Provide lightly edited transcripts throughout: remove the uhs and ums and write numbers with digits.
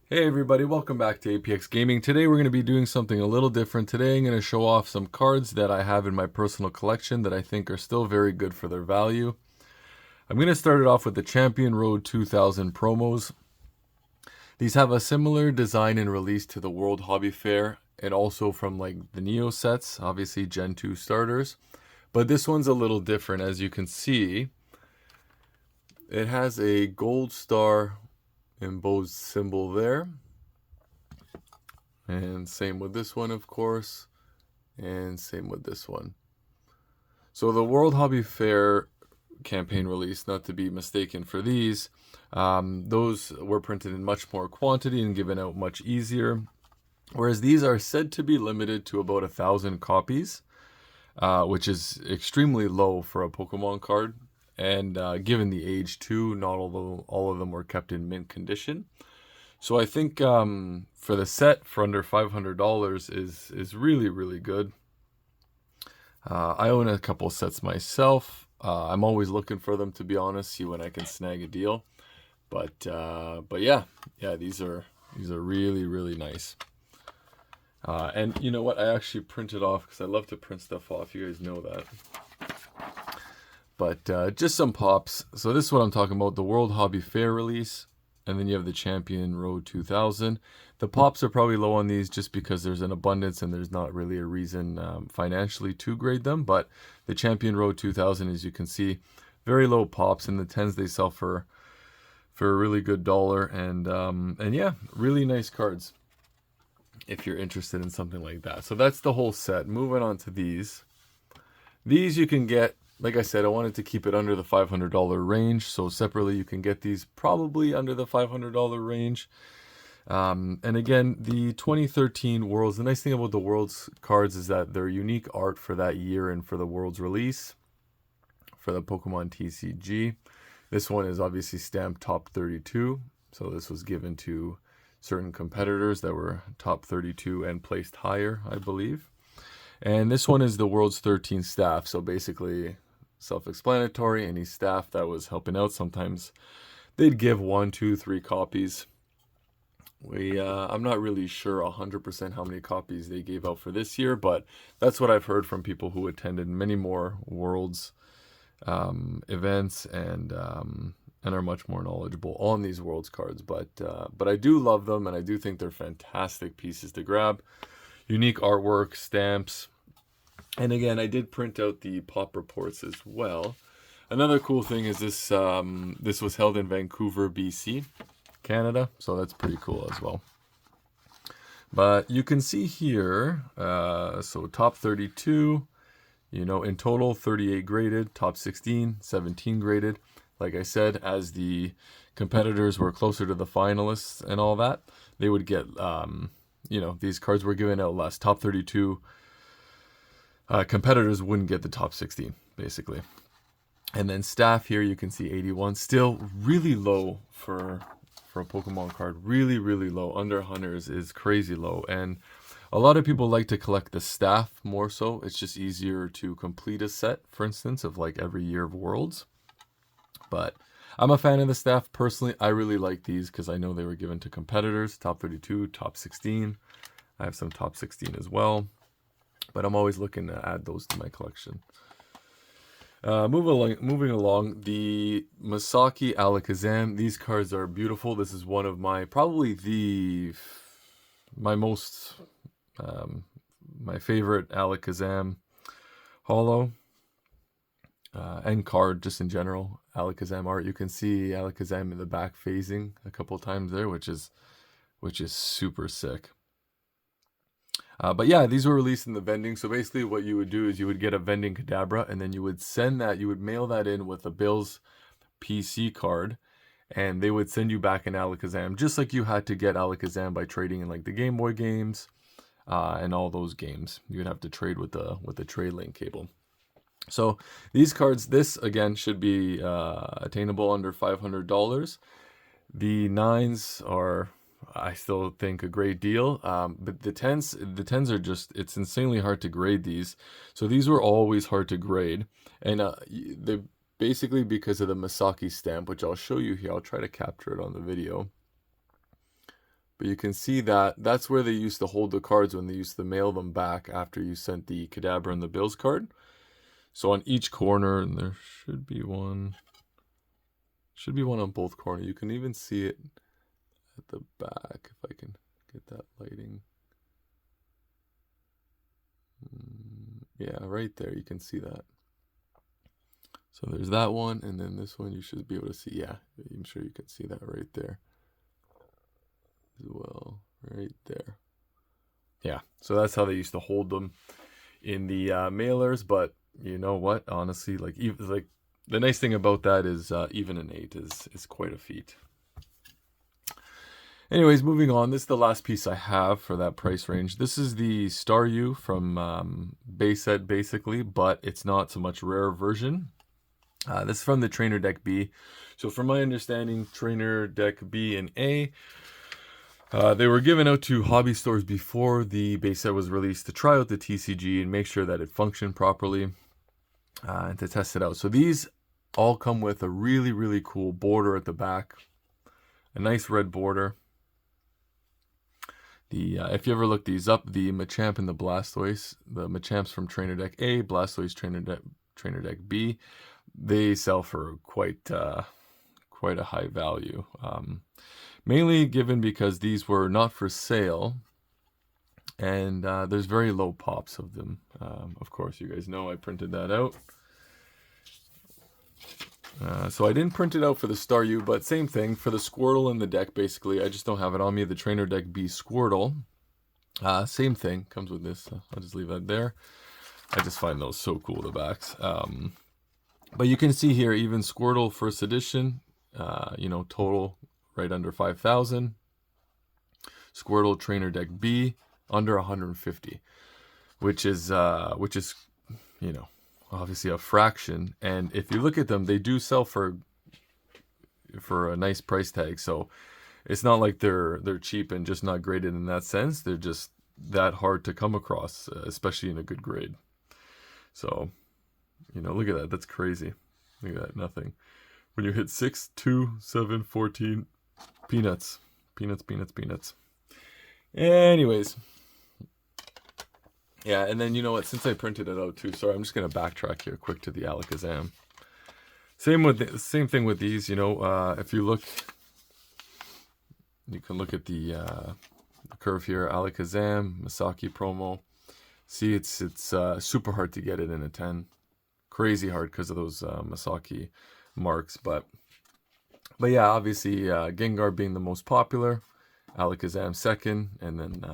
Hey everybody, welcome back to APX Gaming. Today we're going to be doing something a little different. Today I'm going to show off some cards that I have in my personal collection that I think are still very good for their value. I'm going to start it off with the Champion Road 2000 promos. These have a similar design and release to the World Hobby Fair and also from like the Neo sets, obviously Gen 2 starters. But this one's a little different. As you can see, it has a gold star embossed symbol there. And same with this one, of course. And same with this one. So the World Hobby Fair campaign release, not to be mistaken for these, those were printed in much more quantity and given out much easier. Whereas these are said to be limited to about 1,000 copies, which is extremely low for a Pokemon card. And given the age too, not all of them were kept in mint condition. So I think for the set for under $500 is really, really good. I own a couple sets myself. I'm always looking for them, to be honest, see when I can snag a deal. But yeah, these are really, really nice. And you know what? I actually printed off because I love to print stuff off. You guys know that. But just some pops. So this is what I'm talking about: the World Hobby Fair release. And then you have the Champion Road 2000. The pops are probably low on these just because there's an abundance and there's not really a reason financially to grade them. But the Champion Road 2000, as you can see, very low pops. In the 10s, they sell for a really good dollar. And yeah, really nice cards if you're interested in something like that. So that's the whole set. Moving on to these. These you can get. Like I said, I wanted to keep it under the $500 range. So separately, you can get these probably under the $500 range. And again, the 2013 Worlds, the nice thing about the Worlds cards is that they're unique art for that year and for the Worlds release for the Pokemon TCG. This one is obviously stamped top 32. So this was given to certain competitors that were top 32 and placed higher, I believe. And this one is the World's 13 staff. So basically, self-explanatory. Any staff that was helping out, sometimes they'd give 1, 2, 3 copies. I'm not really sure 100% how many copies they gave out for this year, but that's what I've heard from people who attended many more Worlds events and are much more knowledgeable on these Worlds cards. But I do love them, and I do think they're fantastic pieces to grab. Unique artwork, stamps. And again, I did print out the pop reports as well. Another cool thing is this this was held in Vancouver, BC, Canada. So that's pretty cool as well. But you can see here, so top 32, in total 38 graded, top 16, 17 graded. Like I said, as the competitors were closer to the finalists and all that, they would get, these cards were given out less. Top 32 competitors wouldn't get the top 16, basically. And then staff here, you can see 81. Still really low for a Pokemon card. Really, really low. Under 100 is crazy low. And a lot of people like to collect the staff more so. It's just easier to complete a set, for instance, of like every year of Worlds. But I'm a fan of the staff. Personally, I really like these because I know they were given to competitors. Top 32, top 16. I have some top 16 as well. But I'm always looking to add those to my collection. Moving along, the Masaki Alakazam. These cards are beautiful. This is one of my my favorite Alakazam holo and card just in general. Alakazam art. You can see Alakazam in the back phasing a couple times there, which is super sick. But yeah, these were released in the vending. So basically what you would do is you would get a vending Kadabra and then you would mail that in with a Bill's PC card and they would send you back an Alakazam, just like you had to get Alakazam by trading in like the Game Boy games and all those games. You would have to trade with the trade link cable. So these cards, this again should be attainable under $500. The 9s are, I still think, a great deal. But the tens are just, it's insanely hard to grade these. So these were always hard to grade. And they basically because of the Masaki stamp, which I'll show you here. I'll try to capture it on the video. But you can see that that's where they used to hold the cards when they used to mail them back after you sent the Kadabra and the Bills card. So on each corner, and there should be one on both corners. You can even see it at the back if I can get that lighting. Yeah, right there, you can see that. So there's that one, and then this one you should be able to see. Yeah, I'm sure you can see that right there as well, right there. Yeah, so that's how they used to hold them in the mailers. But you know what? Honestly, like the nice thing about that is even an 8 is quite a feat. Anyways, moving on. This is the last piece I have for that price range. This is the Staryu from base set, basically, but it's not so much rare version. This is from the Trainer Deck B. So from my understanding, Trainer Deck B and A, they were given out to hobby stores before the base set was released to try out the TCG and make sure that it functioned properly and to test it out. So these all come with a really, really cool border at the back. A nice red border. If you ever look these up, the Machamp and the Blastoise, the Machamp's from Trainer Deck A, Blastoise Trainer Deck B, they sell for quite a high value. Mainly given because these were not for sale, and there's very low pops of them. Of course, you guys know I printed that out. So I didn't print it out for the Staryu, but same thing for the Squirtle in the deck. Basically, I just don't have it on me. The Trainer Deck B Squirtle, same thing, comes with this. I'll just leave that there. I just find those so cool, the backs. But you can see here, even Squirtle First Edition, total right under 5,000. Squirtle Trainer Deck B under 150, which is obviously a fraction. And if you look at them, they do sell for a nice price tag. So it's not like they're cheap and just not graded in that sense. They're just that hard to come across, especially in a good grade. So, look at that. That's crazy. Look at that. Nothing. When you hit 6, 2, 7, 14, peanuts. Peanuts. Anyways. Yeah, and then you know what? Since I printed it out too, sorry, I'm just gonna backtrack here quick to the Alakazam. Same thing with these. If you look, you can look at the curve here. Alakazam, Misaki promo. See, it's super hard to get it in a 10. Crazy hard because of those Misaki marks, but yeah, obviously Gengar being the most popular, Alakazam second, and then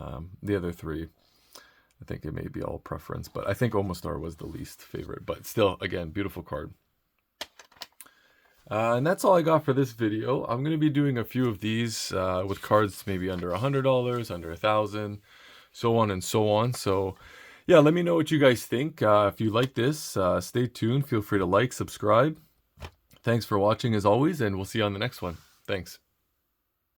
the other three. I think it may be all preference, but I think Omastar was the least favorite. But still, again, beautiful card. And that's all I got for this video. I'm going to be doing a few of these with cards maybe under $100, under 1,000, so on and so on. So yeah, let me know what you guys think. If you like this, stay tuned. Feel free to like, subscribe. Thanks for watching as always, and we'll see you on the next one. Thanks.